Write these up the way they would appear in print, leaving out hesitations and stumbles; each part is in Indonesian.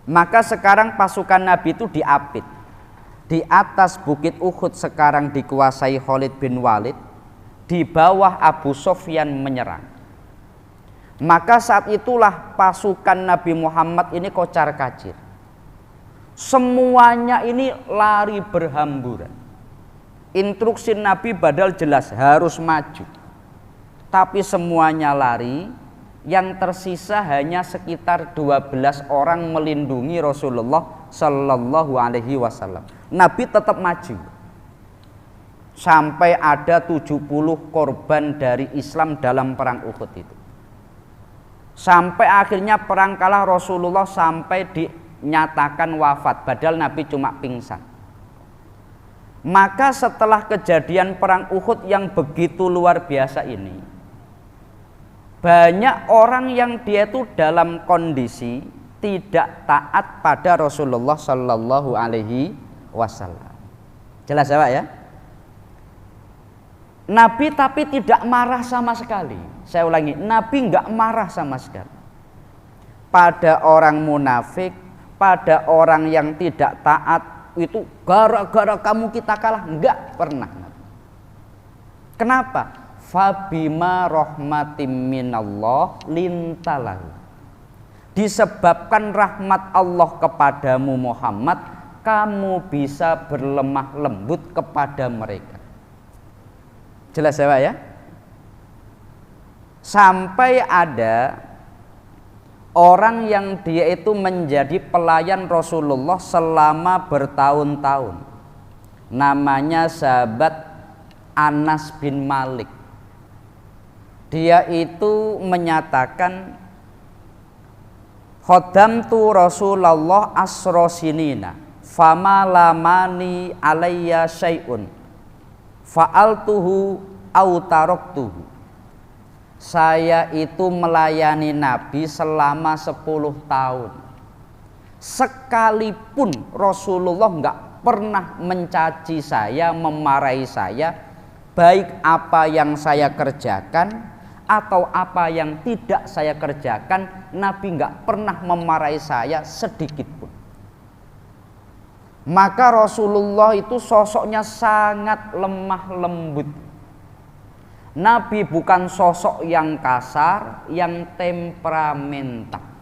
Maka sekarang pasukan Nabi itu diapit di atas bukit Uhud, sekarang dikuasai Khalid bin Walid, di bawah Abu Sufyan menyerang. Maka saat itulah pasukan Nabi Muhammad ini kocar-kacir. Semuanya ini lari berhamburan. Instruksi Nabi badal jelas harus maju, tapi semuanya lari. Yang tersisa hanya sekitar 12 orang melindungi Rasulullah Sallallahu Alaihi Wasallam. Nabi tetap maju sampai ada 70 korban dari Islam dalam perang Uhud itu. Sampai akhirnya perang kalah, Rasulullah sampai dinyatakan wafat, padahal Nabi cuma pingsan. Maka setelah kejadian perang Uhud yang begitu luar biasa ini, banyak orang yang dia itu dalam kondisi tidak taat pada Rasulullah Sallallahu Alaihi Wasallam. Jelas ya Pak ya? Nabi tapi tidak marah sama sekali. Saya ulangi, Nabi nggak marah sama sekali pada orang munafik, pada orang yang tidak taat. Itu gara-gara kamu kita kalah, nggak pernah. Kenapa? Fabima rahmatim minallah lintalahu. Disebabkan rahmat Allah kepadamu Muhammad, kamu bisa berlemah lembut kepada mereka. Jelas ya Pak ya? Sampai ada orang yang dia itu menjadi pelayan Rasulullah selama bertahun-tahun. Namanya sahabat Anas bin Malik. Dia itu menyatakan, khodamtu Rasulullah asro sinina fama lamani alayya syai'un fa'altuhu au taraktuhu. Saya itu melayani Nabi selama 10 tahun. Sekalipun Rasulullah enggak pernah mencaci saya, memarahi saya, baik apa yang saya kerjakan atau apa yang tidak saya kerjakan, Nabi nggak pernah memarahi saya sedikit pun. Maka Rasulullah itu sosoknya sangat lemah lembut. Nabi bukan sosok yang kasar, yang temperamental.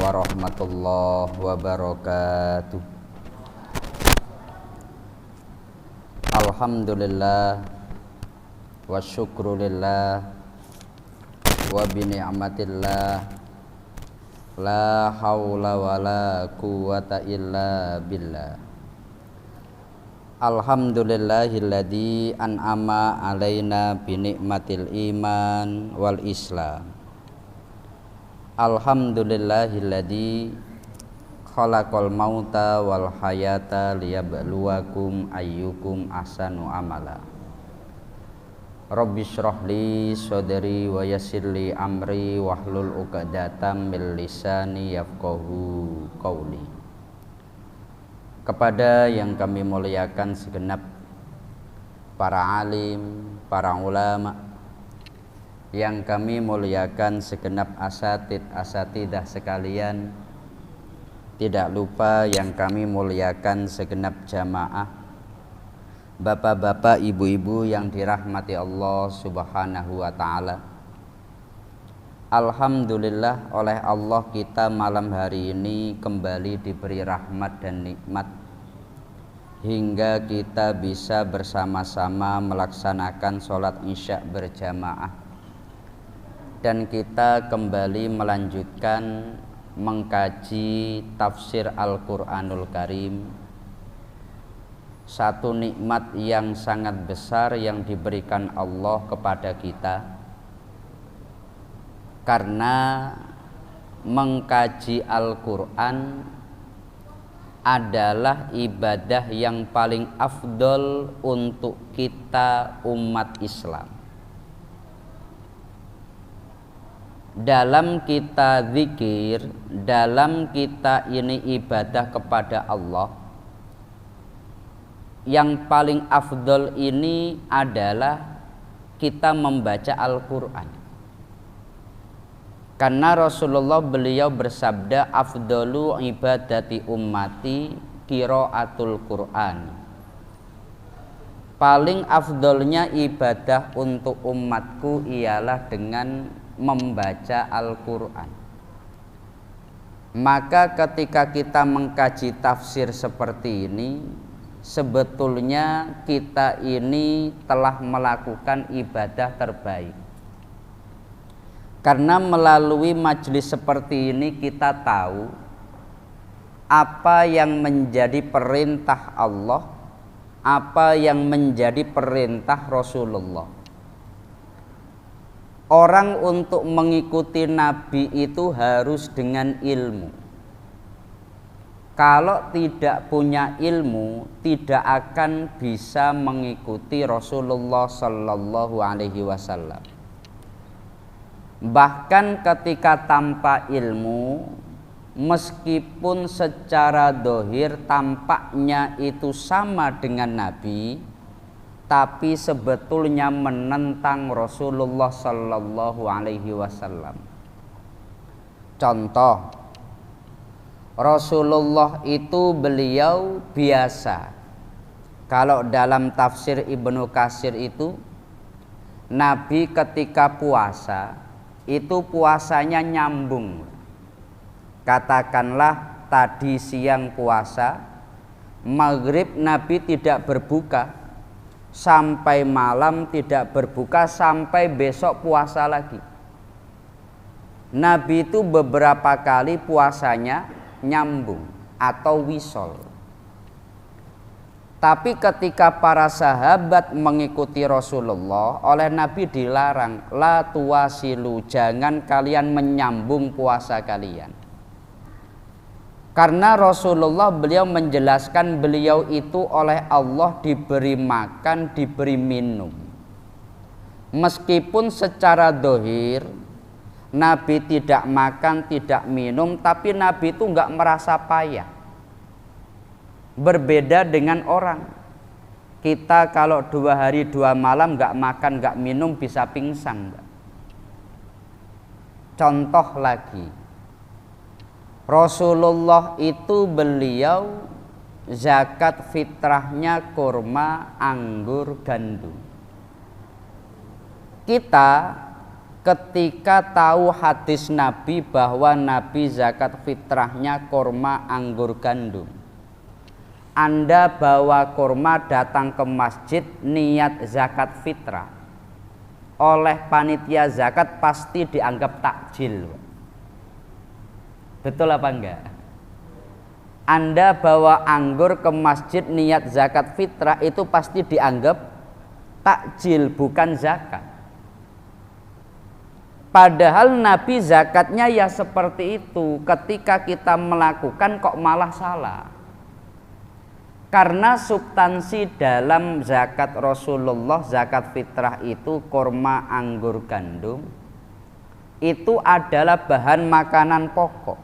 Warahmatullahi wabarakatuh. Alhamdulillah wa syukrulillah wa bini'matillah la haula wa la quwata illa billah. Alhamdulillahilladzi an'ama alaina binikmatil iman wal islam. Alhamdulillahilladzi khalaqal mauta wal hayata liyabluwakum ayyukum ahsanu amala. Rabbi shrahli sadri wa yassirli amri wahlul 'uqdatam min lisani yafqahu qauli. Kepada yang kami muliakan segenap para alim, para ulama, yang kami muliakan segenap asatidah sekalian, tidak lupa yang kami muliakan segenap jamaah, bapak-bapak, ibu-ibu yang dirahmati Allah Subhanahu wa ta'ala. Alhamdulillah, oleh Allah kita malam hari ini kembali diberi rahmat dan nikmat hingga kita bisa bersama-sama melaksanakan sholat isya berjamaah. Dan kita kembali melanjutkan mengkaji tafsir Al-Quranul Karim. Satu nikmat yang sangat besar yang diberikan Allah kepada kita, karena mengkaji Al-Quran adalah ibadah yang paling afdol untuk kita umat Islam. Dalam kita zikir, dalam kita ini ibadah kepada Allah, yang paling afdol ini adalah kita membaca Al-Quran. Karena Rasulullah beliau bersabda, afdalu ibadati ummati qiraatul Quran. Paling afdolnya ibadah untuk umatku ialah dengan membaca Al-Quran. Maka ketika kita mengkaji tafsir seperti ini, sebetulnya kita ini telah melakukan ibadah terbaik. Karena melalui majelis seperti ini kita tahu apa yang menjadi perintah Allah, apa yang menjadi perintah Rasulullah. Orang untuk mengikuti Nabi itu harus dengan ilmu. Kalau tidak punya ilmu, tidak akan bisa mengikuti Rasulullah Sallallahu Alaihi Wasallam. Bahkan ketika tanpa ilmu, meskipun secara dohir tampaknya itu sama dengan Nabi, tapi sebetulnya menentang Rasulullah Sallallahu Alaihi Wasallam. Contoh, Rasulullah itu beliau biasa. Kalau dalam tafsir Ibnu Katsir itu, Nabi ketika puasa itu puasanya nyambung. Katakanlah tadi siang puasa, maghrib Nabi tidak berbuka, sampai malam tidak berbuka, sampai besok puasa lagi. Nabi itu beberapa kali puasanya nyambung atau wisol. Tapi ketika para sahabat mengikuti Rasulullah, oleh Nabi dilarang, la tuwasilu, jangan kalian menyambung puasa kalian. Karena Rasulullah beliau menjelaskan beliau itu oleh Allah diberi makan, diberi minum. Meskipun secara dohir Nabi tidak makan, tidak minum, tapi Nabi itu enggak merasa payah. Berbeda dengan orang. Kita kalau 2 hari 2 malam enggak makan, enggak minum bisa pingsan. Contoh lagi, Rasulullah itu beliau zakat fitrahnya kurma, anggur, gandum. Kita ketika tahu hadis Nabi bahwa Nabi zakat fitrahnya kurma, anggur, gandum, Anda bawa kurma datang ke masjid niat zakat fitrah, oleh panitia zakat pasti dianggap takjil. Betul apa enggak? Anda bawa anggur ke masjid niat zakat fitrah itu pasti dianggap takjil, bukan zakat. Padahal Nabi zakatnya ya seperti itu. Ketika kita melakukan kok malah salah. Karena substansi dalam zakat Rasulullah, zakat fitrah itu kurma, anggur, gandum, itu adalah bahan makanan pokok.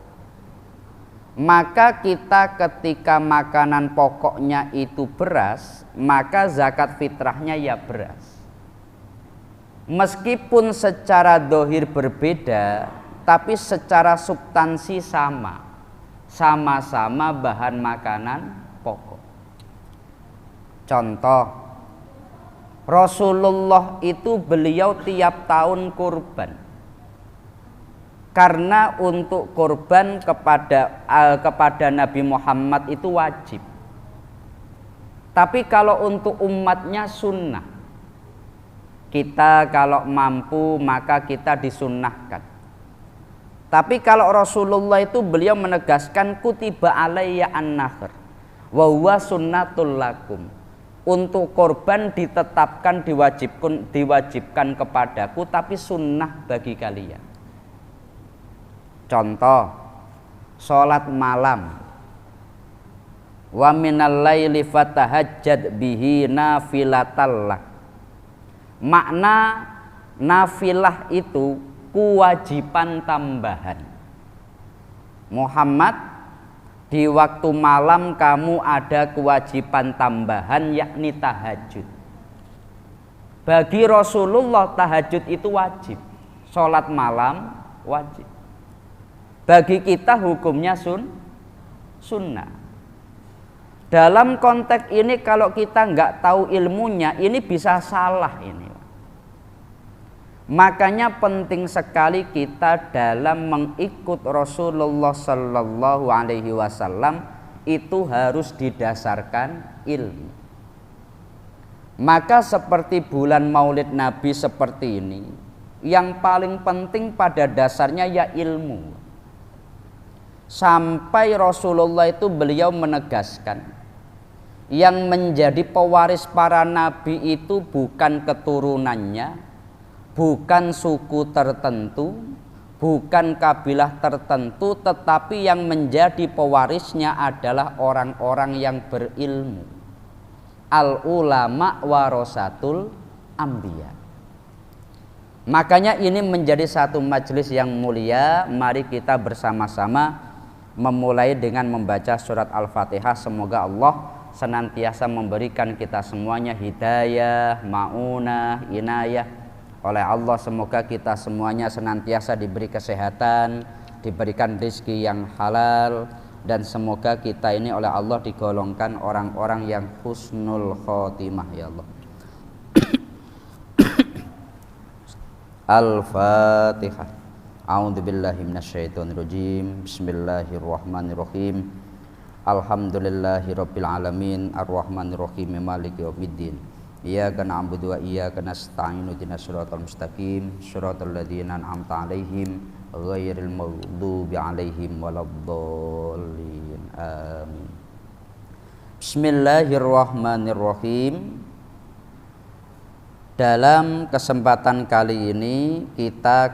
Maka kita ketika makanan pokoknya itu beras, maka zakat fitrahnya ya beras. Meskipun secara dohir berbeda, tapi secara substansi sama. Sama-sama bahan makanan pokok. Contoh, Rasulullah itu beliau tiap tahun kurban. Karena untuk kurban kepada Nabi Muhammad itu wajib. Tapi kalau untuk umatnya sunnah. Kita kalau mampu maka kita disunnahkan. Tapi kalau Rasulullah itu beliau menegaskan kutiba alayya an-nahr wa huwa sunnatul lakum. Untuk korban ditetapkan, diwajibkan kepadaku, tapi sunnah bagi kalian. Contoh, sholat malam. Wa minal laili fatahajjad bihi nafilatal lak. Makna nafilah itu kewajiban tambahan. Muhammad, Di waktu malam kamu ada kewajiban tambahan, yakni tahajud. Bagi Rasulullah tahajud itu wajib, sholat malam wajib. Bagi kita hukumnya sunnah. Dalam konteks ini kalau kita nggak tahu ilmunya, ini bisa salah ini. Makanya penting sekali kita dalam mengikut Rasulullah Sallallahu Alaihi Wasallam itu harus didasarkan ilmu. Maka seperti bulan Maulid Nabi seperti ini, yang paling penting pada dasarnya ya ilmu. Sampai Rasulullah itu beliau menegaskan, yang menjadi pewaris para nabi itu bukan keturunannya, bukan suku tertentu, bukan kabilah tertentu, tetapi yang menjadi pewarisnya adalah orang-orang yang berilmu. Al ulama warasatul anbiya. Makanya ini menjadi satu majelis yang mulia. Mari kita bersama-sama memulai dengan membaca surat Al-Fatihah. Semoga Allah senantiasa memberikan kita semuanya hidayah, ma'unah, inayah oleh Allah. Semoga kita semuanya senantiasa diberi kesehatan, diberikan rezeki yang halal, dan semoga kita ini oleh Allah digolongkan orang-orang yang husnul khotimah ya Allah. Al-Fatihah. A'udzubillahi minasyaitonirrajim. Bismillahirrahmanirrahim. Alhamdulillahirabbil alamin arrahmanirrahim maliki yaumiddin. Iyyaka na'budu wa iyyaka nasta'in ihdinas siratal mustaqim siratal ladzina an'amta 'alaihim ghairil maghdubi 'alaihim waladdallin. Amin. Bismillahirrahmanirrahim. Dalam kesempatan kali ini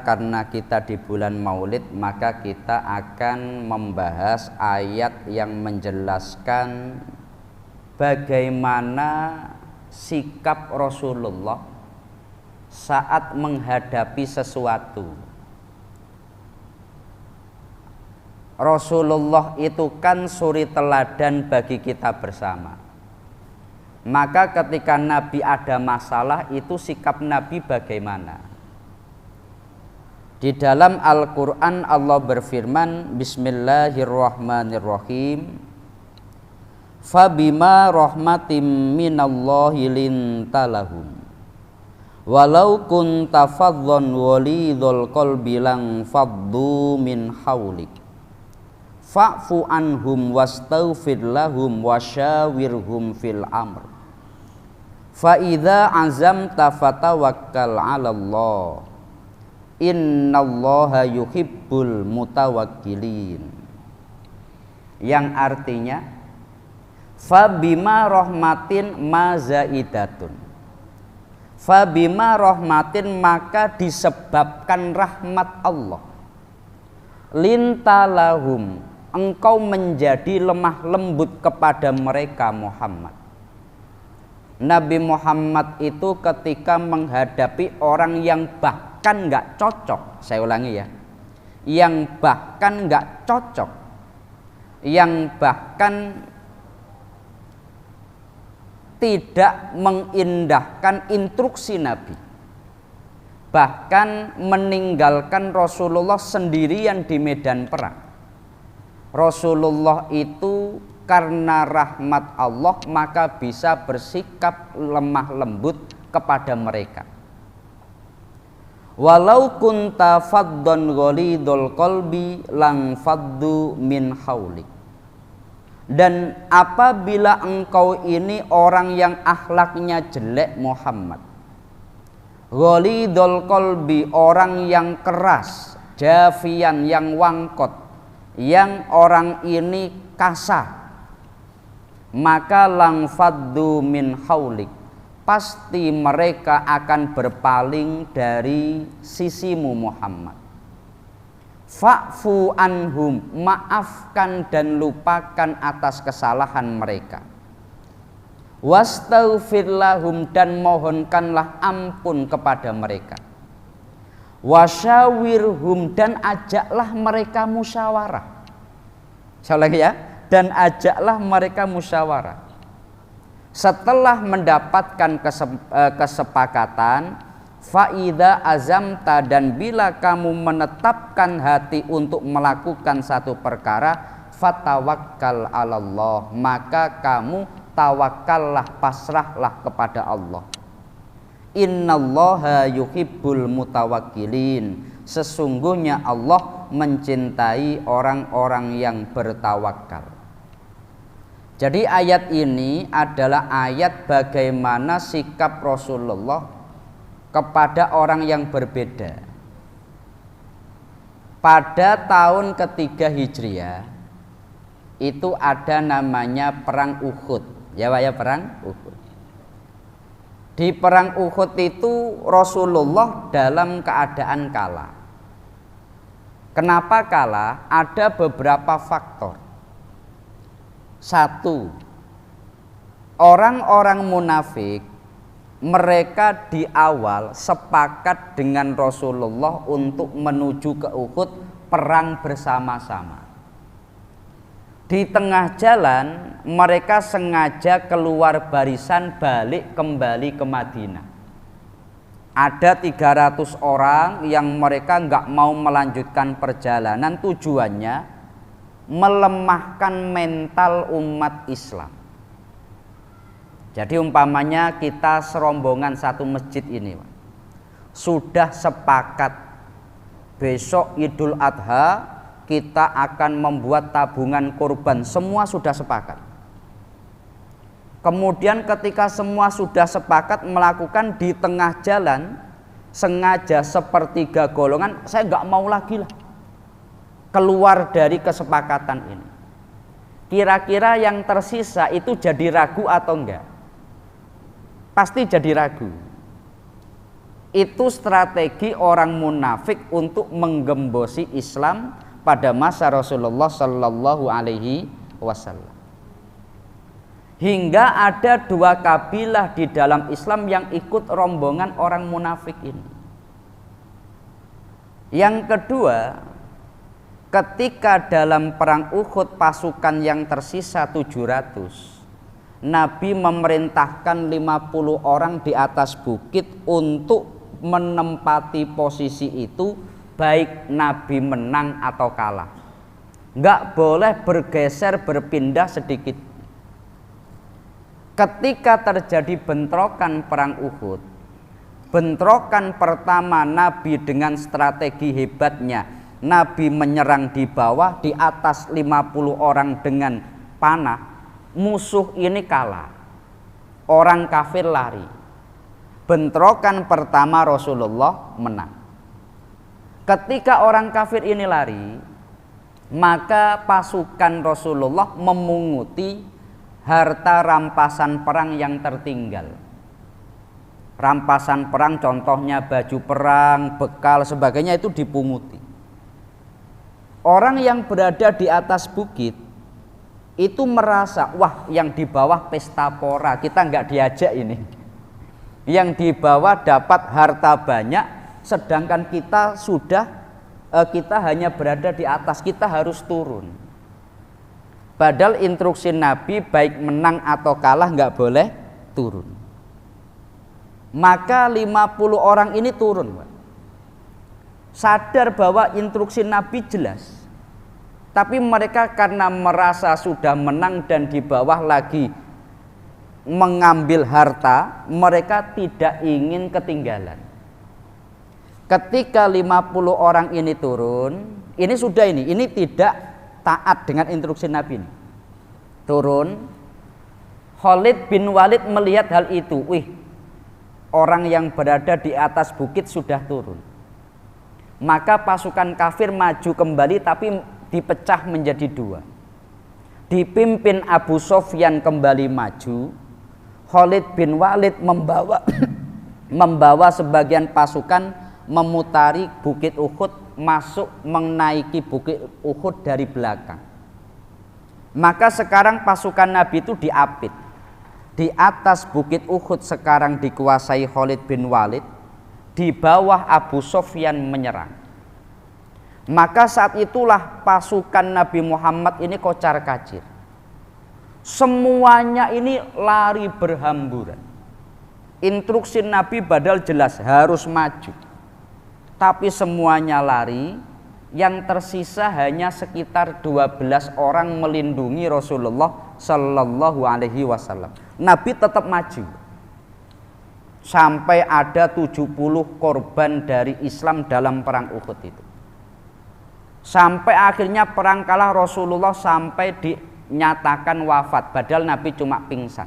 karena kita di bulan Maulid, maka kita akan membahas ayat yang menjelaskan bagaimana sikap Rasulullah saat menghadapi sesuatu. Rasulullah itu kan suri teladan bagi kita bersama. Maka ketika Nabi ada masalah, itu sikap Nabi bagaimana? Di dalam Al-Quran Allah berfirman, Bismillahirrahmanirrahim. Fabima rahmatim minallahi lintalahum walau kunta fadhdhan walidhul qalbi lang faddu min haulik fa'fu anhum wastaghfir lahum wasyawirhum fil amr. Fa idza azamta fatawakkal 'alallah. Innallaha yuhibbul mutawakkilin. Yang artinya fabima rahmatin mazaidatun. Fabima rahmatin maka disebabkan rahmat Allah. Lintalahum engkau menjadi lemah lembut kepada mereka Muhammad. Nabi Muhammad itu ketika menghadapi orang yang bahkan nggak cocok, saya ulangi ya, yang bahkan nggak cocok, yang bahkan tidak mengindahkan instruksi Nabi, bahkan meninggalkan Rasulullah sendirian di medan perang. Rasulullah itu karena rahmat Allah maka bisa bersikap lemah lembut kepada mereka. Walau kunta faddan ghalidul qalbi lang faddu min haulik. Dan apabila engkau ini orang yang akhlaknya jelek Muhammad, ghalidul qalbi orang yang keras, jafian yang wangkot, yang orang ini kasar, maka lang faddu min haulik, pasti mereka akan berpaling dari sisimu Muhammad. Fa'fu anhum, maafkan dan lupakan atas kesalahan mereka. Wastaghfir lahum, dan mohonkanlah ampun kepada mereka. Wasyawirhum, dan ajaklah mereka musyawarah. Saya ulangi ya, dan ajaklah mereka musyawarah. Setelah mendapatkan kesepakatan, faida azamta, dan bila kamu menetapkan hati untuk melakukan satu perkara, fatawakkal 'alallah, maka kamu tawakkallah, pasrahlah kepada Allah. Innallaha yuhibbul mutawakkilin, sesungguhnya Allah mencintai orang-orang yang bertawakal. Jadi ayat ini adalah ayat bagaimana sikap Rasulullah kepada orang yang berbeda. Pada tahun ketiga Hijriah itu ada namanya perang Uhud. Ya Pak ya, perang Uhud. Di perang Uhud itu Rasulullah dalam keadaan kalah. Kenapa kalah? Ada beberapa faktor. Satu, orang-orang munafik mereka di awal sepakat dengan Rasulullah untuk menuju ke Uhud, perang bersama-sama. Di tengah jalan mereka sengaja keluar barisan balik kembali ke Madinah. Ada 300 orang yang mereka nggak mau melanjutkan perjalanan, tujuannya melemahkan mental umat Islam. Jadi umpamanya kita serombongan satu masjid ini, Pak, sudah sepakat besok Idul Adha kita akan membuat tabungan kurban, semua sudah sepakat. Kemudian ketika semua sudah sepakat melakukan, di tengah jalan sengaja sepertiga golongan, saya nggak mau lagi lah, keluar dari kesepakatan ini. Kira-kira yang tersisa itu jadi ragu atau enggak? Pasti jadi ragu. Itu strategi orang munafik untuk menggembosi Islam pada masa Rasulullah Sallallahu Alaihi Wasallam. Hingga ada 2 kabilah di dalam Islam yang ikut rombongan orang munafik ini. Yang kedua, ketika dalam perang Uhud pasukan yang tersisa 700, Nabi memerintahkan 50 orang di atas bukit untuk menempati posisi itu, baik Nabi menang atau kalah. Nggak boleh bergeser, berpindah sedikit. Ketika terjadi bentrokan perang Uhud, bentrokan pertama Nabi dengan strategi hebatnya, Nabi menyerang di bawah, di atas 50 orang dengan panah. Musuh ini kalah, orang kafir lari. Bentrokan pertama Rasulullah menang. Ketika orang kafir ini lari, maka pasukan Rasulullah memunguti harta rampasan perang yang tertinggal. Rampasan perang contohnya baju perang, bekal, sebagainya itu dipunguti. Orang yang berada di atas bukit itu merasa, wah yang di bawah pesta pora, kita nggak diajak ini. Yang di bawah dapat harta banyak, sedangkan kita hanya berada di atas, kita harus turun. Padahal instruksi Nabi baik menang atau kalah nggak boleh turun. Maka 50 orang ini turun, Pak. Sadar bahwa instruksi Nabi jelas. Tapi mereka karena merasa sudah menang dan di bawah lagi mengambil harta, mereka tidak ingin ketinggalan. Ketika 50 orang ini turun, ini tidak taat dengan instruksi Nabi ini. Turun, Khalid bin Walid melihat hal itu, orang yang berada di atas bukit sudah turun. Maka pasukan kafir maju kembali, tapi dipecah menjadi 2. Dipimpin Abu Sufyan kembali maju. Khalid bin Walid membawa sebagian pasukan memutari bukit Uhud, masuk menaiki bukit Uhud dari belakang. Maka sekarang pasukan Nabi itu diapit. Di atas bukit Uhud sekarang dikuasai Khalid bin Walid, di bawah Abu Sufyan menyerang. Maka saat itulah pasukan Nabi Muhammad ini kocar-kacir. Semuanya ini lari berhamburan. Instruksi Nabi badal jelas harus maju. Tapi semuanya lari, yang tersisa hanya sekitar 12 orang melindungi Rasulullah Sallallahu Alaihi Wasallam. Nabi tetap maju. Sampai ada 70 korban dari Islam dalam perang Uhud itu. Sampai akhirnya perang kalah, Rasulullah sampai dinyatakan wafat, padahal Nabi cuma pingsan.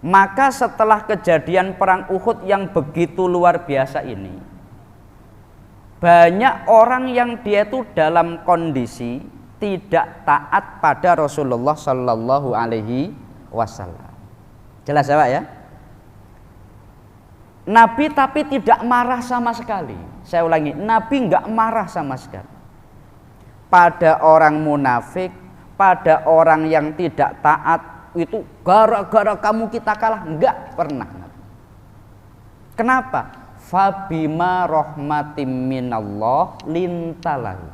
Maka setelah kejadian perang Uhud yang begitu luar biasa ini, banyak orang yang dia itu dalam kondisi tidak taat pada Rasulullah Sallallahu Alaihi Wasallam. Jelas ya Pak ya? Nabi tapi tidak marah sama sekali. Saya ulangi, Nabi nggak marah sama sekali pada orang munafik, pada orang yang tidak taat. Itu gara-gara kamu kita kalah, enggak pernah. Kenapa? Fabima rahmatim minallah lintalahu.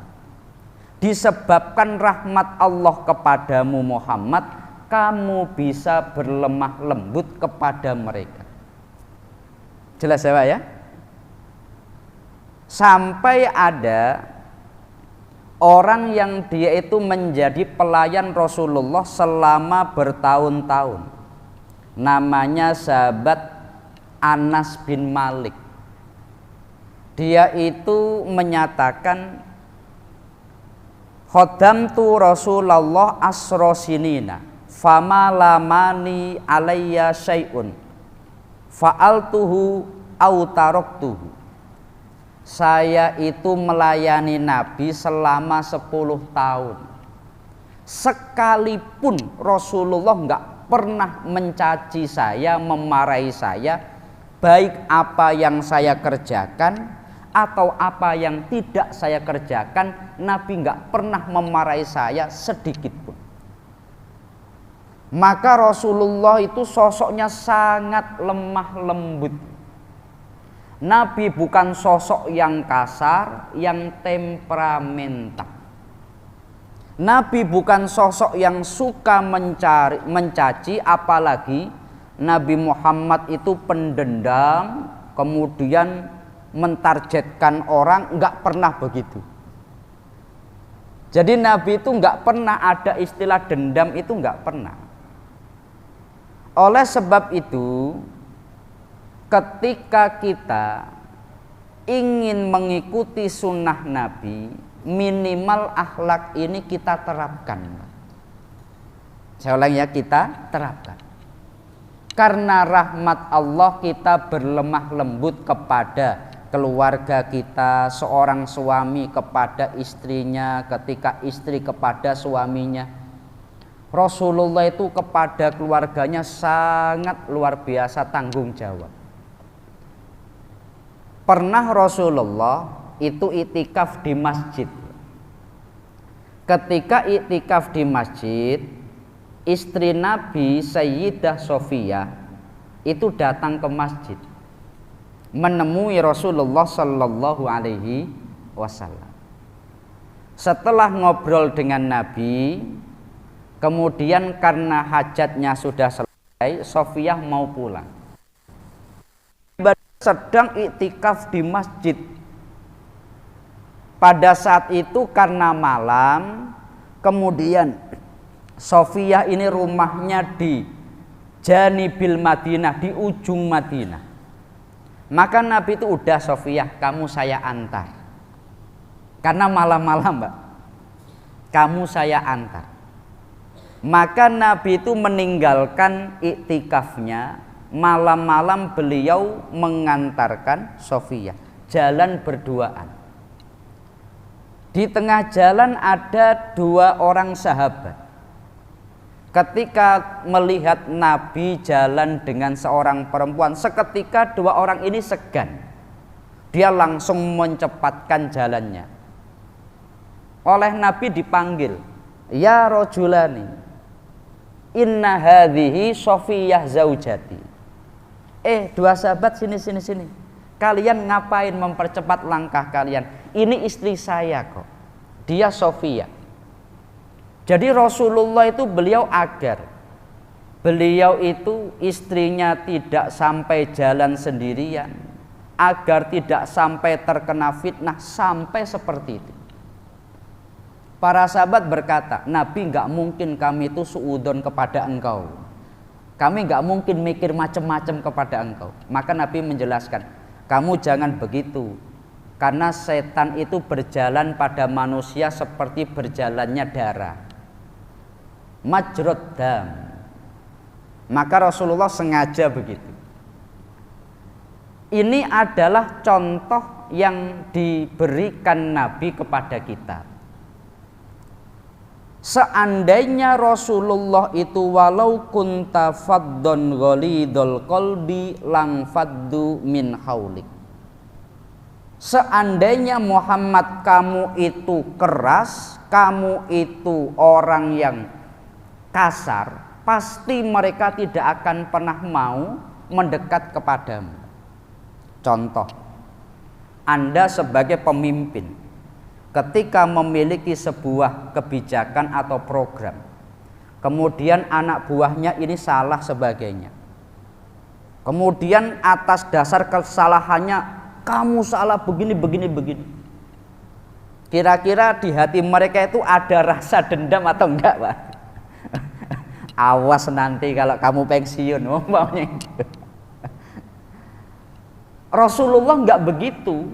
Disebabkan rahmat Allah kepadamu Muhammad, kamu bisa berlemah lembut kepada mereka. Jelas ya Pak ya? Sampai ada orang yang dia itu menjadi pelayan Rasulullah selama bertahun-tahun. Namanya sahabat Anas bin Malik. Dia itu menyatakan, khodamtu Rasulullah asro sinina fama lamani alayya syai'un fa'altuhu au taraktuhu. Saya itu melayani Nabi selama 10 tahun. Sekalipun Rasulullah enggak pernah mencaci saya, memarahi saya, baik apa yang saya kerjakan atau apa yang tidak saya kerjakan, Nabi enggak pernah memarahi saya sedikit pun. Maka Rasulullah itu sosoknya sangat lemah lembut. Nabi bukan sosok yang kasar, yang temperamental. Nabi bukan sosok yang suka mencaci, apalagi Nabi Muhammad itu pendendam, kemudian mentargetkan orang, enggak pernah begitu. Jadi Nabi itu enggak pernah ada istilah dendam, itu enggak pernah. Oleh sebab itu, ketika kita ingin mengikuti sunnah Nabi, minimal akhlak ini kita terapkan. Saya ulang ya, kita terapkan. Karena rahmat Allah kita berlemah lembut kepada keluarga kita, seorang suami kepada istrinya, ketika istri kepada suaminya. Rasulullah itu kepada keluarganya sangat luar biasa tanggung jawab. Pernah Rasulullah itu iktikaf di masjid. Ketika iktikaf di masjid, istri Nabi Sayyidah Sofiyah itu datang ke masjid menemui Rasulullah Sallallahu Alaihi Wasallam. Setelah ngobrol dengan Nabi, kemudian karena hajatnya sudah selesai, Sofiyah mau pulang. Sedang iktikaf di masjid. Pada saat itu karena malam, kemudian Sofiyah ini rumahnya di Janibil Madinah, di ujung Madinah. Maka Nabi itu udah, Sofiyah, kamu saya antar. Karena malam-malam, Mbak, kamu saya antar. Maka Nabi itu meninggalkan iktikafnya, malam-malam beliau mengantarkan Sofiyah, jalan berduaan. Di tengah jalan ada 2 orang sahabat. Ketika melihat Nabi jalan dengan seorang perempuan, seketika 2 orang ini segan. Dia langsung mencepatkan jalannya. Oleh Nabi dipanggil, ya rojulani, inna hadhihi Sofiyah zaujati. 2 sahabat, sini. Kalian ngapain mempercepat langkah kalian? Ini istri saya kok. Dia Sofiyah. Jadi Rasulullah itu beliau itu istrinya tidak sampai jalan sendirian, agar tidak sampai terkena fitnah, sampai seperti itu. Para sahabat berkata, Nabi nggak mungkin kami itu suudon kepada engkau, kami nggak mungkin mikir macam-macam kepada engkau. Maka Nabi menjelaskan, kamu jangan begitu, karena setan itu berjalan pada manusia seperti berjalannya darah, majrud dam. Maka Rasulullah sengaja begitu. Ini adalah contoh yang diberikan Nabi kepada kita. Seandainya Rasulullah itu walau kunta faddon ghalidul qalbi lang faddu min haulik. Seandainya Muhammad kamu itu keras, kamu itu orang yang kasar, pasti mereka tidak akan pernah mau mendekat kepadamu. Contoh, Anda sebagai pemimpin, ketika memiliki sebuah kebijakan atau program, kemudian anak buahnya ini salah sebagainya, kemudian atas dasar kesalahannya, kamu salah begini. Kira-kira di hati mereka itu ada rasa dendam atau enggak, Pak? Awas nanti kalau kamu pensiun, umpamanya gitu. Rasulullah enggak begitu.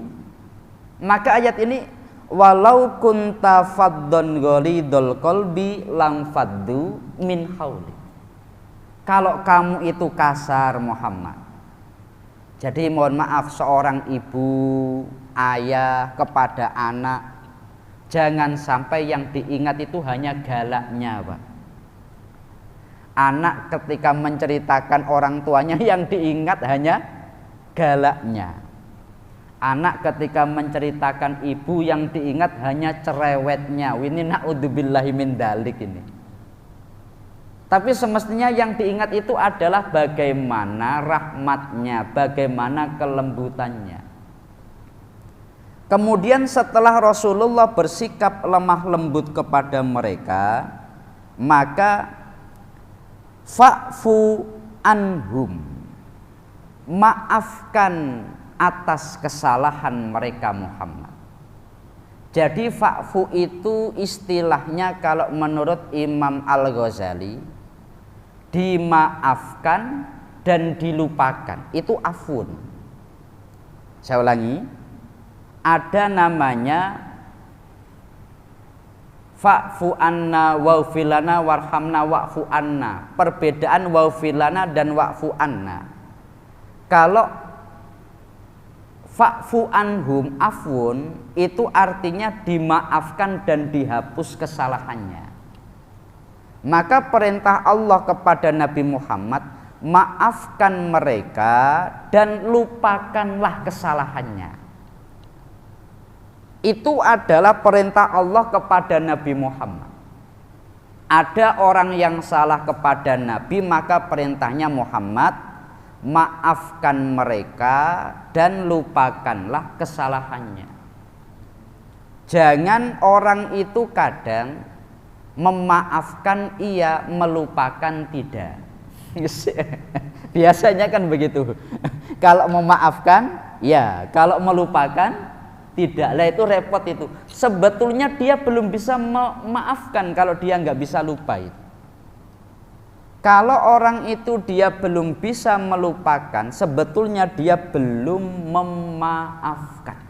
Maka ayat ini, walau kunta faddon ghalidul qalbi lam faddu min hauli. Kalau kamu itu kasar Muhammad, jadi mohon maaf, seorang ibu, ayah kepada anak, jangan sampai yang diingat itu hanya galaknya, Pak. Anak ketika menceritakan orang tuanya yang diingat hanya galaknya. Anak ketika menceritakan ibu yang diingat hanya cerewetnya. Ini na'udzubillahi min dalik ini. Tapi semestinya yang diingat itu adalah bagaimana rahmatnya, bagaimana kelembutannya. Kemudian setelah Rasulullah bersikap lemah lembut kepada mereka, maka fa'fu anhum, maafkan atas kesalahan mereka Muhammad. Jadi fa'fu itu istilahnya kalau menurut Imam Al-Ghazali, dimaafkan dan dilupakan, itu afun. Saya ulangi, ada namanya fa'fu anna wa'filana warhamna wa'fu anna. Perbedaan wa'filana dan wa'fu anna. Kalau fa'fu anhum, afun, itu artinya dimaafkan dan dihapus kesalahannya. Maka perintah Allah kepada Nabi Muhammad, maafkan mereka dan lupakanlah kesalahannya. Itu adalah perintah Allah kepada Nabi Muhammad. Ada orang yang salah kepada Nabi, maka perintahnya Muhammad, maafkan mereka dan lupakanlah kesalahannya. Jangan orang itu kadang memaafkan iya, melupakan tidak. Biasanya kan begitu. Kalau memaafkan ya, kalau melupakan tidak. Lah itu repot itu. Sebetulnya dia belum bisa memaafkan kalau dia nggak bisa lupa itu. Kalau orang itu dia belum bisa melupakan, sebetulnya dia belum memaafkan.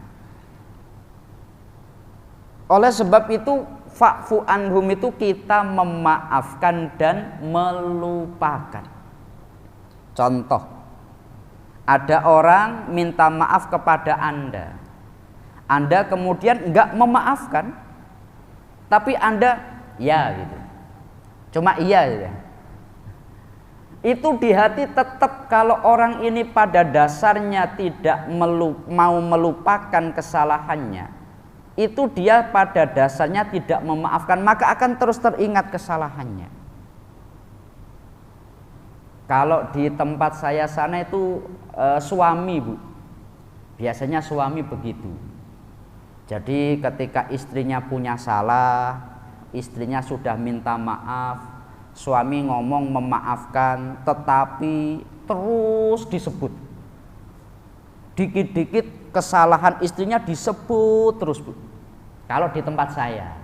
Oleh sebab itu fa'fu anhum itu kita memaafkan dan melupakan. Contoh, ada orang minta maaf kepada Anda kemudian enggak memaafkan, tapi Anda ya gitu, cuma iya gitu. Itu di hati tetap kalau orang ini pada dasarnya tidak mau melupakan kesalahannya, itu dia pada dasarnya tidak memaafkan, maka akan terus teringat kesalahannya. Kalau di tempat saya sana itu suami, Bu, biasanya suami begitu. Jadi ketika istrinya punya salah, istrinya sudah minta maaf, suami ngomong memaafkan, tetapi terus disebut. Dikit-dikit kesalahan istrinya disebut terus, Bu. Kalau di tempat saya.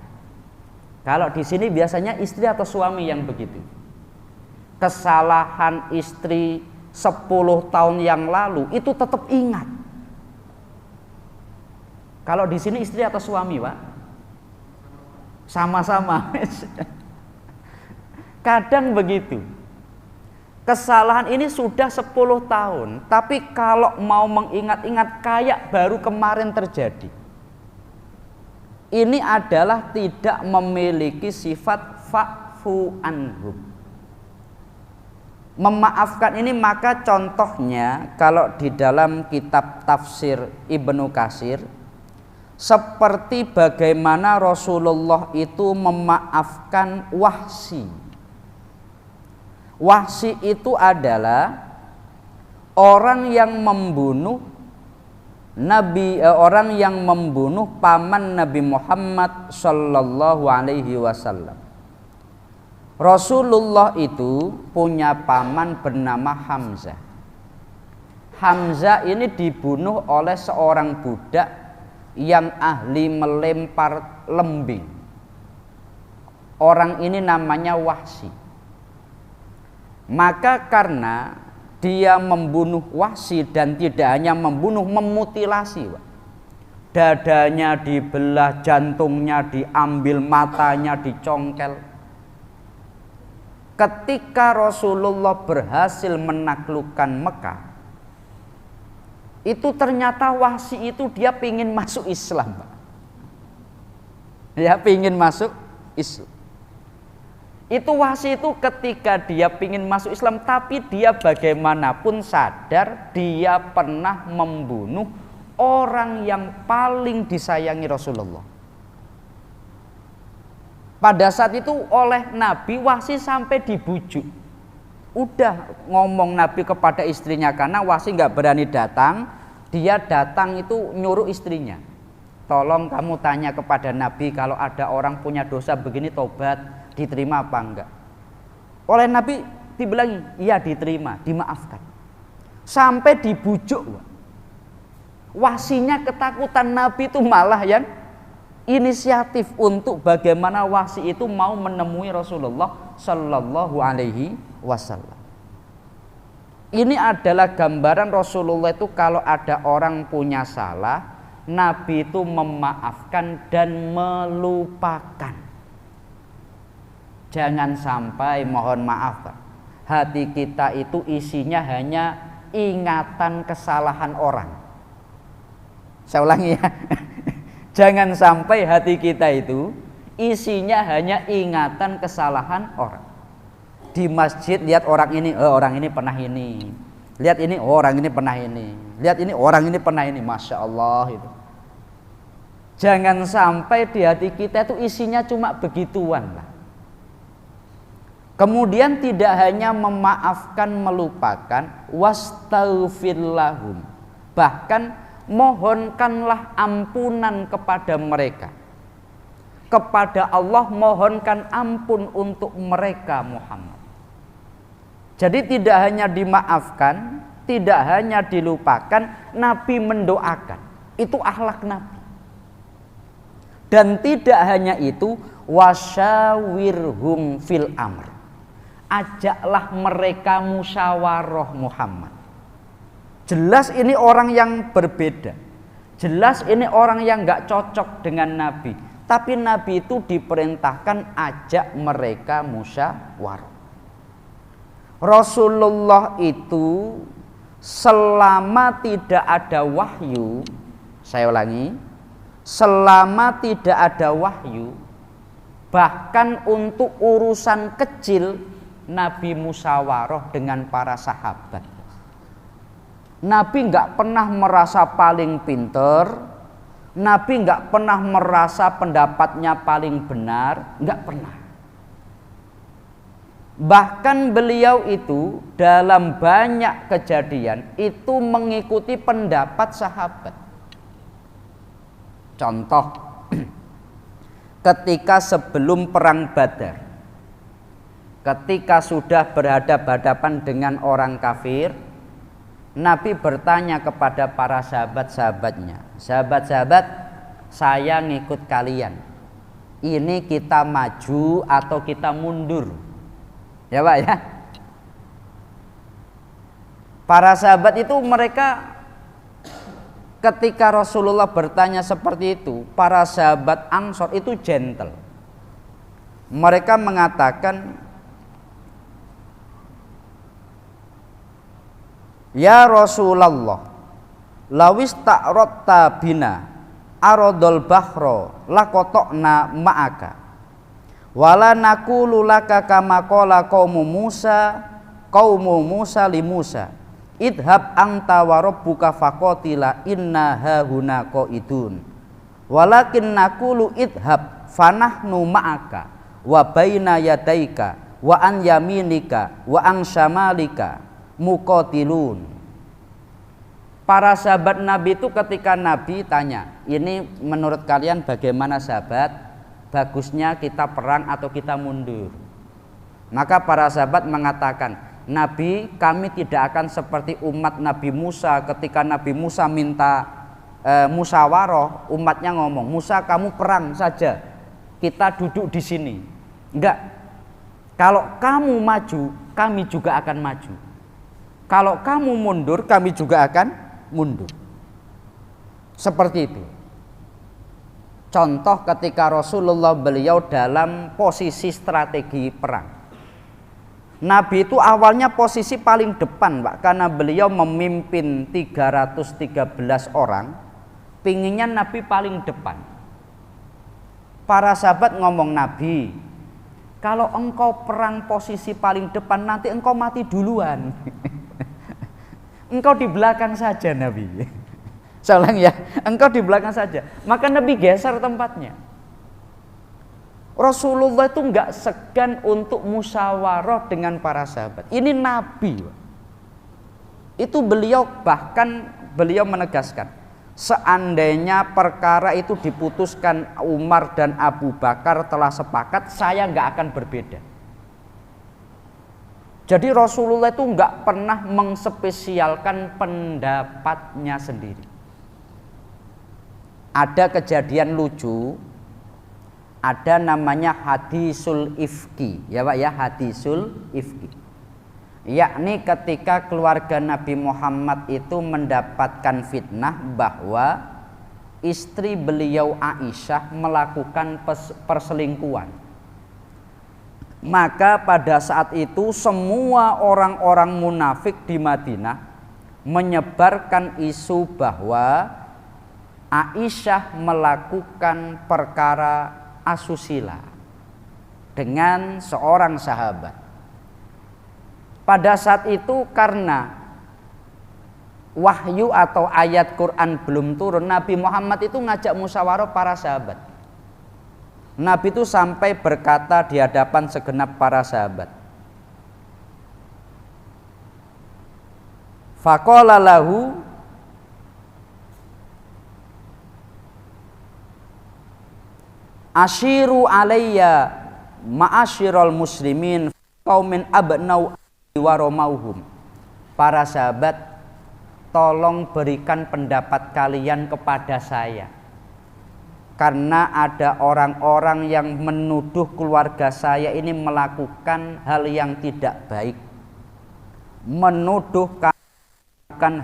Kalau di sini biasanya istri atau suami yang begitu. Kesalahan istri 10 tahun yang lalu itu tetap ingat. Kalau di sini istri atau suami, Pak? Sama-sama. Kadang begitu. Kesalahan ini sudah 10 tahun, tapi kalau mau mengingat-ingat kayak baru kemarin terjadi. Ini adalah tidak memiliki sifat fa'fu anhum. Memaafkan ini maka contohnya kalau di dalam kitab tafsir Ibnu Katsir, seperti bagaimana Rasulullah itu memaafkan Wahsy. Wahsy itu adalah orang yang membunuh orang yang membunuh paman Nabi Muhammad sallallahu alaihi wasallam. Rasulullah itu punya paman bernama Hamzah. Hamzah ini dibunuh oleh seorang budak yang ahli melempar lembing. Orang ini namanya Wahsy. Maka karena dia membunuh Wahsy dan tidak hanya membunuh, memutilasi, Pak. Dadanya dibelah, jantungnya diambil, matanya dicongkel. Ketika Rasulullah berhasil menaklukkan Mekah, itu ternyata Wahsy itu dia pingin masuk Islam, Pak. Dia pingin masuk Islam. Itu Wahsy itu ketika dia pingin masuk Islam, tapi dia bagaimanapun sadar dia pernah membunuh orang yang paling disayangi Rasulullah. Pada saat itu oleh Nabi, Wahsy sampai dibujuk. Udah ngomong Nabi kepada istrinya, karena Wahsy nggak berani datang. Dia datang itu nyuruh istrinya, tolong kamu tanya kepada Nabi kalau ada orang punya dosa begini tobat, diterima apa enggak. Oleh Nabi dibilangi, iya diterima, dimaafkan. Sampai dibujuk. Wahsy-nya ketakutan, Nabi itu malah yang inisiatif untuk bagaimana Wahsy itu mau menemui Rasulullah sallallahu alaihi wasallam. Ini adalah gambaran Rasulullah itu kalau ada orang punya salah, Nabi itu memaafkan dan melupakan. Jangan sampai, mohon maaf, Pak, hati kita itu isinya hanya ingatan kesalahan orang. Saya ulangi ya. Jangan sampai hati kita itu isinya hanya ingatan kesalahan orang. Di masjid lihat orang ini, orang ini pernah ini. Lihat ini, orang ini pernah ini. Lihat ini, orang ini pernah ini. Masya Allah itu. Jangan sampai di hati kita itu isinya cuma begituan lah. Kemudian tidak hanya memaafkan, melupakan, wastaghfir lahum. Bahkan mohonkanlah ampunan kepada mereka. Kepada Allah mohonkan ampun untuk mereka Muhammad. Jadi tidak hanya dimaafkan, tidak hanya dilupakan, Nabi mendoakan. Itu akhlak Nabi. Dan tidak hanya itu, wasyawirhum fil amr. Ajaklah mereka musyawarah Muhammad. Jelas ini orang yang berbeda. Jelas ini orang yang gak cocok dengan Nabi. Tapi Nabi itu diperintahkan ajak mereka musyawarah. Rasulullah itu selama tidak ada wahyu, saya ulangi, selama tidak ada wahyu, bahkan untuk urusan kecil, Nabi musyawarah dengan para sahabat. Nabi nggak pernah merasa paling pinter, Nabi nggak pernah merasa pendapatnya paling benar, nggak pernah. Bahkan beliau itu dalam banyak kejadian itu mengikuti pendapat sahabat. Contoh, ketika sebelum perang Badar, ketika sudah berhadapan dengan orang kafir, Nabi bertanya kepada para sahabat-sahabatnya, sahabat-sahabat, saya ngikut kalian, ini kita maju atau kita mundur? Ya Pak ya. Para sahabat itu mereka ketika Rasulullah bertanya seperti itu, para sahabat Ansor itu gentle. Mereka mengatakan, ya Rasulullah, lawis ta'rotta bina arodol bahro lakotokna ma'aka wala nakulu laka kama qala qaumu Musa li Musa idhab anta wa rabbuka faqatila inna hahuna qaidun walakin nakulu idhab fanahnu ma'aka wa baina yadaika wa an yaminika wa an shamalika muqatilun. Para sahabat Nabi itu ketika Nabi tanya, ini menurut kalian bagaimana sahabat, bagusnya kita perang atau kita mundur? Maka para sahabat mengatakan, Nabi, kami tidak akan seperti umat Nabi Musa. Ketika Nabi Musa minta musyawarah, umatnya ngomong, Musa kamu perang saja, kita duduk di sini. Enggak, kalau kamu maju, kami juga akan maju. Kalau kamu mundur, kami juga akan mundur. Seperti itu. Contoh ketika Rasulullah beliau dalam posisi strategi perang. Nabi itu awalnya posisi paling depan Pak, karena beliau memimpin 313 orang, pinginnya Nabi paling depan. Para sahabat ngomong, Nabi, kalau engkau perang posisi paling depan nanti engkau mati duluan. Engkau di belakang saja Nabi. Saya ulang ya, engkau di belakang saja. Maka Nabi geser tempatnya. Rasulullah itu enggak segan untuk musyawarah dengan para sahabat. Ini Nabi. Itu beliau bahkan beliau menegaskan, seandainya perkara itu diputuskan Umar dan Abu Bakar telah sepakat, saya enggak akan berbeda. Jadi Rasulullah itu enggak pernah mengspesialkan pendapatnya sendiri. Ada kejadian lucu, ada namanya hadisul ifki, ya Pak ya, hadisul ifki. Yakni ketika keluarga Nabi Muhammad itu mendapatkan fitnah bahwa istri beliau Aisyah melakukan perselingkuhan. Maka pada saat itu semua orang-orang munafik di Madinah menyebarkan isu bahwa Aisyah melakukan perkara asusila dengan seorang sahabat. Pada saat itu karena wahyu atau ayat Quran belum turun, Nabi Muhammad itu ngajak musyawarah para sahabat. Nabi itu sampai berkata di hadapan segenap para sahabat, faqala lahu asyiru alayya ma'asyiral muslimin qaumin abnau waromauhum. Para sahabat, tolong berikan pendapat kalian kepada saya, karena ada orang-orang yang menuduh keluarga saya ini melakukan hal yang tidak baik, menuduhkan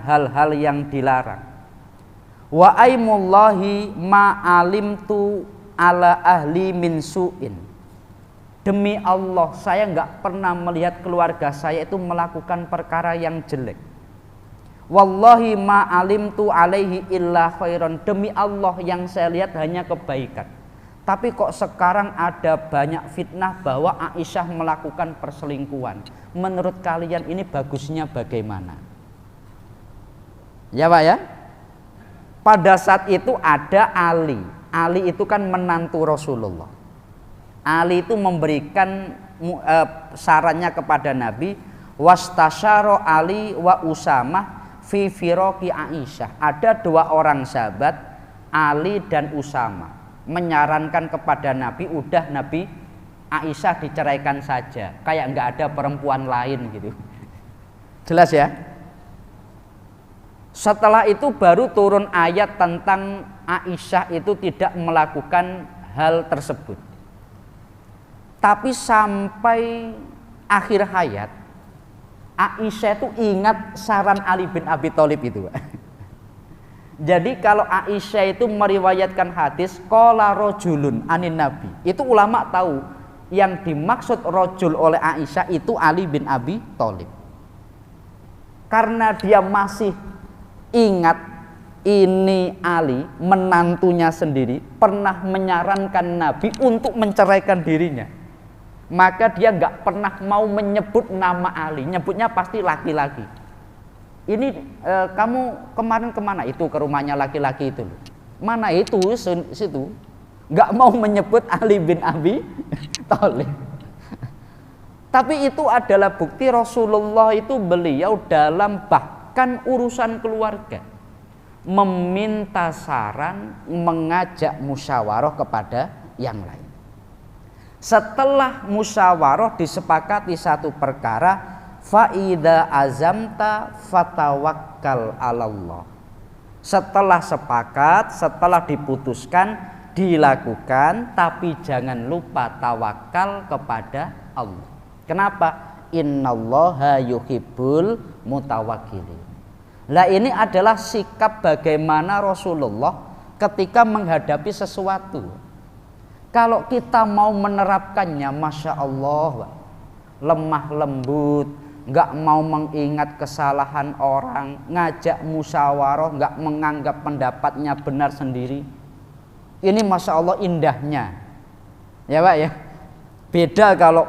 hal-hal yang dilarang. Wa aimullahi ma'alimtu ala ahli min su'in. Demi Allah, saya enggak pernah melihat keluarga saya itu melakukan perkara yang jelek. Wallahi ma alimtu alaihi illa khairan. Demi Allah, yang saya lihat hanya kebaikan. Tapi kok sekarang ada banyak fitnah bahwa Aisyah melakukan perselingkuhan. Menurut kalian ini bagusnya bagaimana? Ya Pak ya. Pada saat itu ada Ali. Ali itu kan menantu Rasulullah. Ali itu memberikan sarannya kepada Nabi, wastasyara Ali wa Usamah fi firaqi Aisyah. Ada dua orang sahabat, Ali dan Usamah. menyarankan kepada Nabi, udah Nabi Aisyah diceraikan saja, kayak nggak ada perempuan lain gitu. Jelas ya? Setelah itu baru turun ayat tentang Aisyah itu tidak melakukan hal tersebut. Tapi sampai akhir hayat Aisyah itu ingat saran Ali bin Abi Thalib itu. Jadi kalau Aisyah itu meriwayatkan hadis qala rajulun anin nabi, itu ulama tahu yang dimaksud rajul oleh Aisyah itu Ali bin Abi Thalib. Karena dia masih ingat ini Ali, menantunya sendiri, pernah menyarankan Nabi untuk menceraikan dirinya. Maka dia nggak pernah mau menyebut nama Ali, nyebutnya pasti laki-laki. Ini kamu kemarin kemana? Itu ke rumahnya laki-laki itu. Mana itu? Situ. Nggak mau menyebut Ali bin Abi Thalib. Tapi itu adalah bukti Rasulullah itu beliau dalam bahkan urusan keluarga meminta saran, mengajak musyawarah kepada yang lain. Setelah musyawarah disepakati satu perkara, fa'idha azamta fatawakkal 'alallah. Setelah sepakat, setelah diputuskan, dilakukan, tapi jangan lupa tawakal kepada Allah. Kenapa? Innallaha yuhibbul mutawakkilin. Lah ini adalah sikap bagaimana Rasulullah ketika menghadapi sesuatu. Kalau kita mau menerapkannya, Masya Allah, lemah lembut, nggak mau mengingat kesalahan orang, ngajak musyawarah, nggak menganggap pendapatnya benar sendiri. Ini Masya Allah indahnya, ya Pak ya. Beda kalau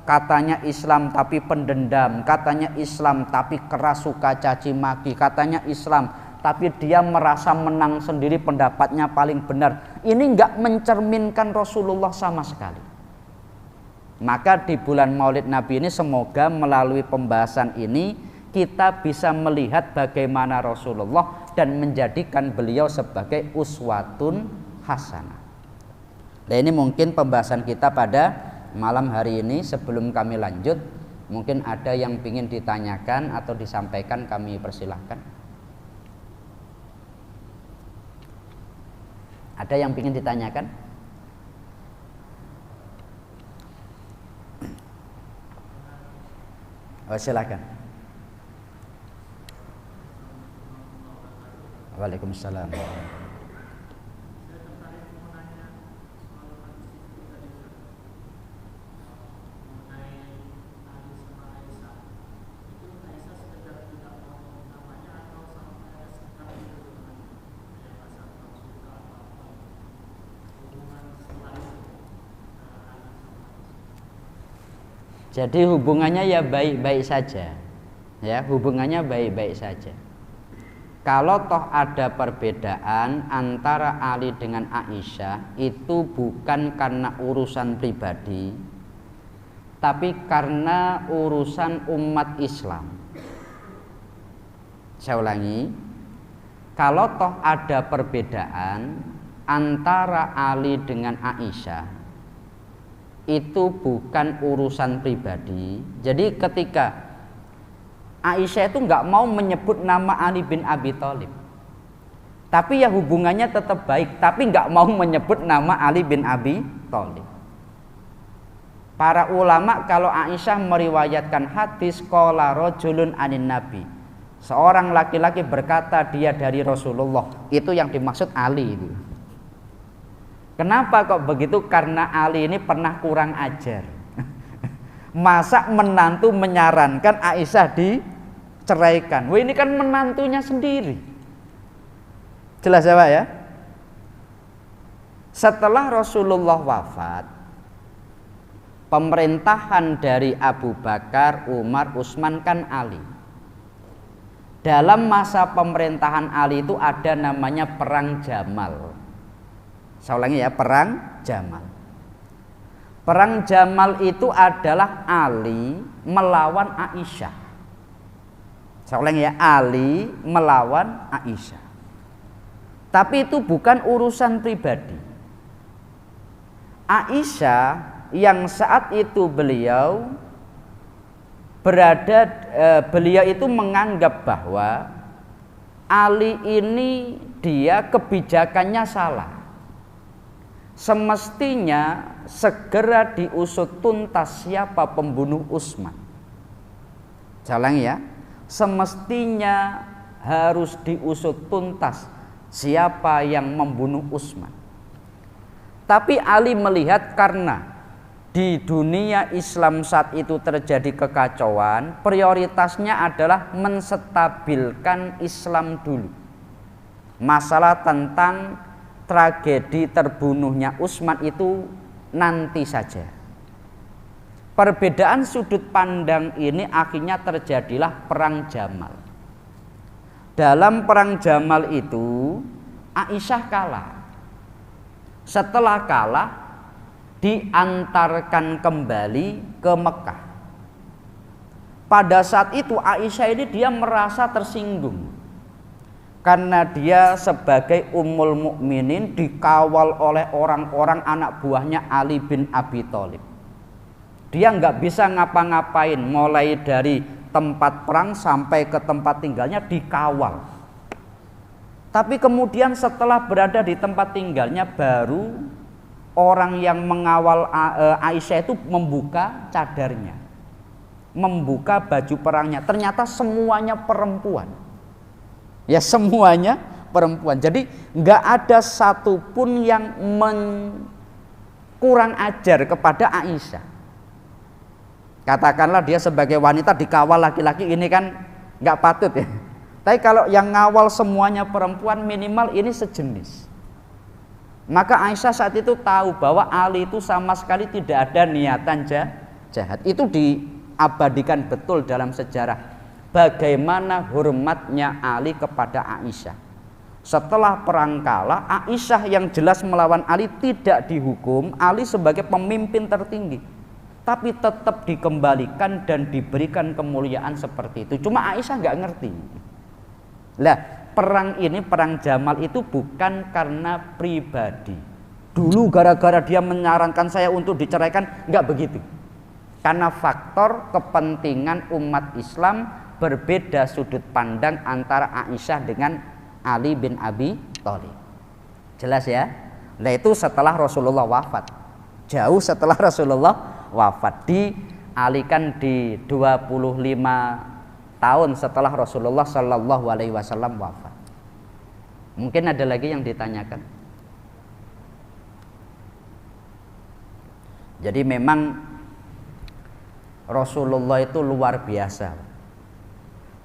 katanya Islam tapi pendendam, katanya Islam tapi keras suka caci maki, katanya Islam tapi dia merasa menang sendiri, pendapatnya paling benar. Ini nggak mencerminkan Rasulullah sama sekali. Maka di bulan Maulid Nabi ini semoga melalui pembahasan ini kita bisa melihat bagaimana Rasulullah dan menjadikan beliau sebagai uswatun hasanah. Nah ini mungkin pembahasan kita pada malam hari ini. Sebelum kami lanjut, mungkin ada yang ingin ditanyakan atau disampaikan, kami persilahkan. Ada yang ingin ditanyakan? Oh, silakan. Waalaikumsalam. Jadi hubungannya ya baik-baik saja, ya hubungannya baik-baik saja. Kalau toh ada perbedaan antara Ali dengan Aisyah, itu bukan karena urusan pribadi, tapi karena urusan umat Islam. Saya ulangi, kalau toh ada perbedaan antara Ali dengan Aisyah, itu bukan urusan pribadi. Jadi ketika Aisyah itu nggak mau menyebut nama Ali bin Abi Thalib, tapi ya hubungannya tetap baik, tapi nggak mau menyebut nama Ali bin Abi Thalib. Para ulama kalau Aisyah meriwayatkan hadis qala rajulun anin nabi, seorang laki-laki berkata dia dari Rasulullah, itu yang dimaksud Ali itu. Kenapa kok begitu? Karena Ali ini pernah kurang ajar. Masa menantu menyarankan Aisyah diceraikan? Wah, ini kan menantunya sendiri. Jelas ya Pak ya? Setelah Rasulullah wafat, pemerintahan dari Abu Bakar, Umar, Utsman kan Ali. Dalam masa pemerintahan Ali itu ada namanya Perang Jamal. Saya ulangi ya, Perang Jamal. Perang Jamal itu adalah Ali melawan Aisyah. Saya ulangi ya, Ali melawan Aisyah. Tapi itu bukan urusan pribadi. Aisyah yang saat itu beliau itu menganggap bahwa Ali ini dia kebijakannya salah. Semestinya segera diusut tuntas siapa pembunuh Utsman. Jalan ya, semestinya harus diusut tuntas siapa yang membunuh Utsman. Tapi Ali melihat karena di dunia Islam saat itu terjadi kekacauan, prioritasnya adalah menstabilkan Islam dulu. Masalah tentang tragedi terbunuhnya Utsman itu nanti saja. Perbedaan sudut pandang ini akhirnya terjadilah perang Jamal. Dalam perang Jamal itu Aisyah kalah. Setelah kalah diantarkan kembali ke Mekah. Pada saat itu Aisyah ini dia merasa tersinggung karena dia sebagai Ummul Mukminin dikawal oleh orang-orang anak buahnya Ali bin Abi Thalib. Dia nggak bisa ngapa-ngapain, mulai dari tempat perang sampai ke tempat tinggalnya dikawal. Tapi kemudian setelah berada di tempat tinggalnya, baru orang yang mengawal Aisyah itu membuka cadarnya, membuka baju perangnya. Ternyata semuanya perempuan. Ya, semuanya perempuan. Jadi nggak ada satupun yang kurang ajar kepada Aisyah. Katakanlah dia sebagai wanita dikawal laki-laki, ini kan nggak patut ya. Tapi kalau yang ngawal semuanya perempuan, minimal ini sejenis. Maka Aisyah saat itu tahu bahwa Ali itu sama sekali tidak ada niatan jahat. Itu diabadikan betul dalam sejarah. Bagaimana hormatnya Ali kepada Aisyah. Setelah perang kalah, Aisyah yang jelas melawan Ali tidak dihukum. Ali sebagai pemimpin tertinggi, tapi tetap dikembalikan dan diberikan kemuliaan seperti itu. Cuma Aisyah nggak ngerti. Lah, perang ini, perang Jamal itu bukan karena pribadi. Dulu gara-gara dia menyarankan saya untuk diceraikan, nggak begitu. Karena faktor kepentingan umat Islam, berbeda sudut pandang antara Aisyah dengan Ali bin Abi Thalib. Jelas ya? Nah, itu setelah Rasulullah wafat. Jauh setelah Rasulullah wafat, dialihkan di 25 tahun setelah Rasulullah Shallallahu Alaihi Wasallam wafat. Mungkin ada lagi yang ditanyakan. Jadi memang Rasulullah itu luar biasa.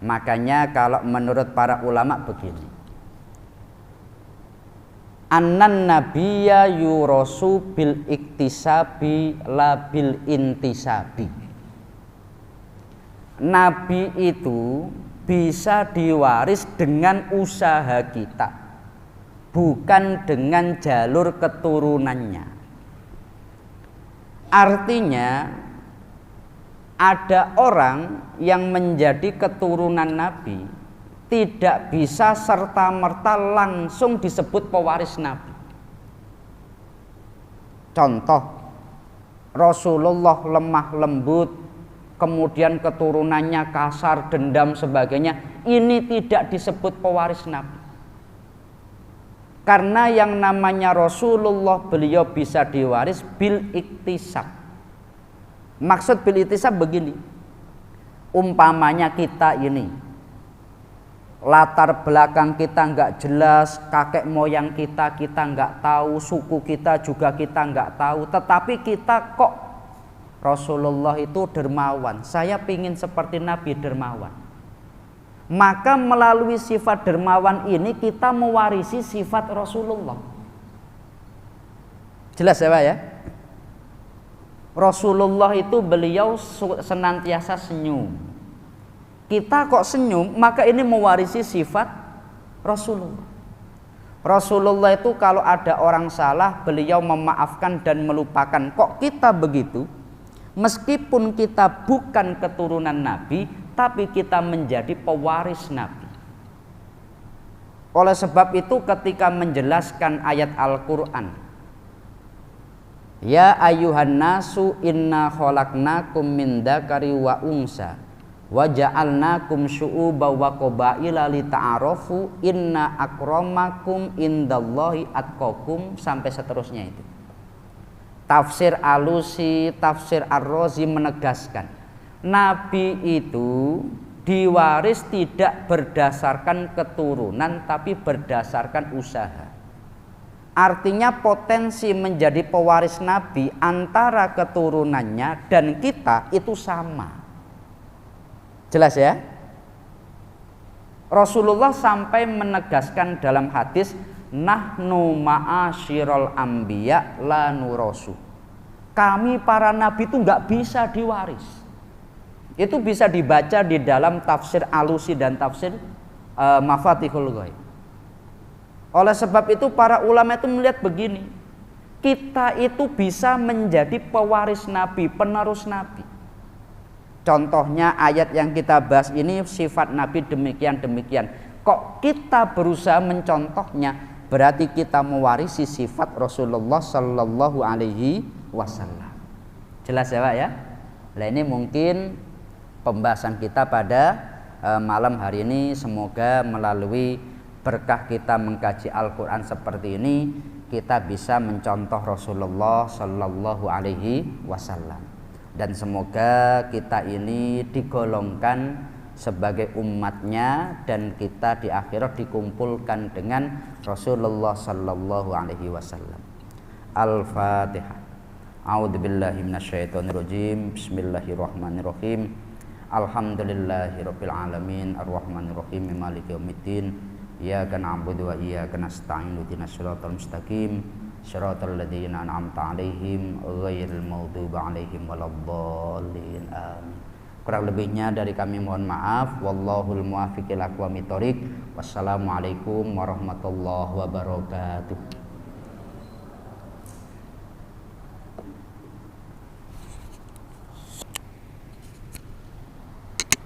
Makanya kalau menurut para ulama begini, Annan nabiyya yurasu bil iktisabi la bil intisabi. Nabi itu bisa diwaris dengan usaha kita, bukan dengan jalur keturunannya. Artinya ada orang yang menjadi keturunan Nabi tidak bisa serta-merta langsung disebut pewaris Nabi. Contoh, Rasulullah lemah lembut, kemudian keturunannya kasar, dendam, sebagainya, ini tidak disebut pewaris Nabi. Karena yang namanya Rasulullah, beliau bisa diwaris bil iktisab. Maksud bil iktisab begini, umpamanya kita ini latar belakang kita nggak jelas, kakek moyang kita nggak tahu, suku kita juga kita nggak tahu, tetapi kita kok Rasulullah itu dermawan, saya pingin seperti Nabi dermawan. Maka melalui sifat dermawan ini kita mewarisi sifat Rasulullah. Jelas ya Pak ya? Rasulullah itu beliau senantiasa senyum. Kita kok senyum, maka ini mewarisi sifat Rasulullah. Rasulullah itu kalau ada orang salah, beliau memaafkan dan melupakan. Kok kita begitu? Meskipun kita bukan keturunan Nabi, tapi kita menjadi pewaris Nabi. Oleh sebab itu ketika menjelaskan ayat Al-Quran, Ya ayuhan nasu inna khalaqnakum min dzakari wa unsa wa ja'alnakum syu'uban wa qabaila lita'arafu inna akramakum indallahi atqakum, sampai seterusnya itu. Tafsir Alusi, tafsir Ar-Razi menegaskan Nabi itu diwaris tidak berdasarkan keturunan tapi berdasarkan usaha. Artinya potensi menjadi pewaris Nabi antara keturunannya dan kita itu sama. Jelas ya? Rasulullah sampai menegaskan dalam hadis, nahnu ma'asyiral anbiya la nurasu. Kami para nabi itu nggak bisa diwaris. Itu bisa dibaca di dalam tafsir Alusi dan tafsir Mafatihul Ghaib. Oleh sebab itu para ulama itu melihat begini, kita itu bisa menjadi pewaris Nabi, penerus Nabi. Contohnya ayat yang kita bahas ini sifat Nabi demikian-demikian. Kok kita berusaha mencontohnya, berarti kita mewarisi sifat Rasulullah Sallallahu Alaihi Wasallam. Jelas ya Pak ya? Nah ini mungkin pembahasan kita pada malam hari ini. Semoga melalui berkah kita mengkaji Al-Quran seperti ini, kita bisa mencontoh Rasulullah Sallallahu Alaihi Wasallam, dan semoga kita ini digolongkan sebagai umatnya dan kita di akhirat dikumpulkan dengan Rasulullah Sallallahu Alaihi Wasallam. Al-Fatihah. A'udzubillahi minasyaitonirrajim. Bismillahirrahmanirrahim. Alhamdulillahirabbil alamin arrahmanirrahim maliki yaumiddin. Iyyaka na'budu wa iyyaka nasta'in ihdinas siratal mustaqim siratal ladzina an'amta 'alaihim ghairil maghdubi 'alaihim waladdallin amin. Kurang lebihnya dari kami mohon maaf. Wallahul muwaffiq ila aqwamit thoriq. Wassalamualaikum warahmatullahi wabarakatuh.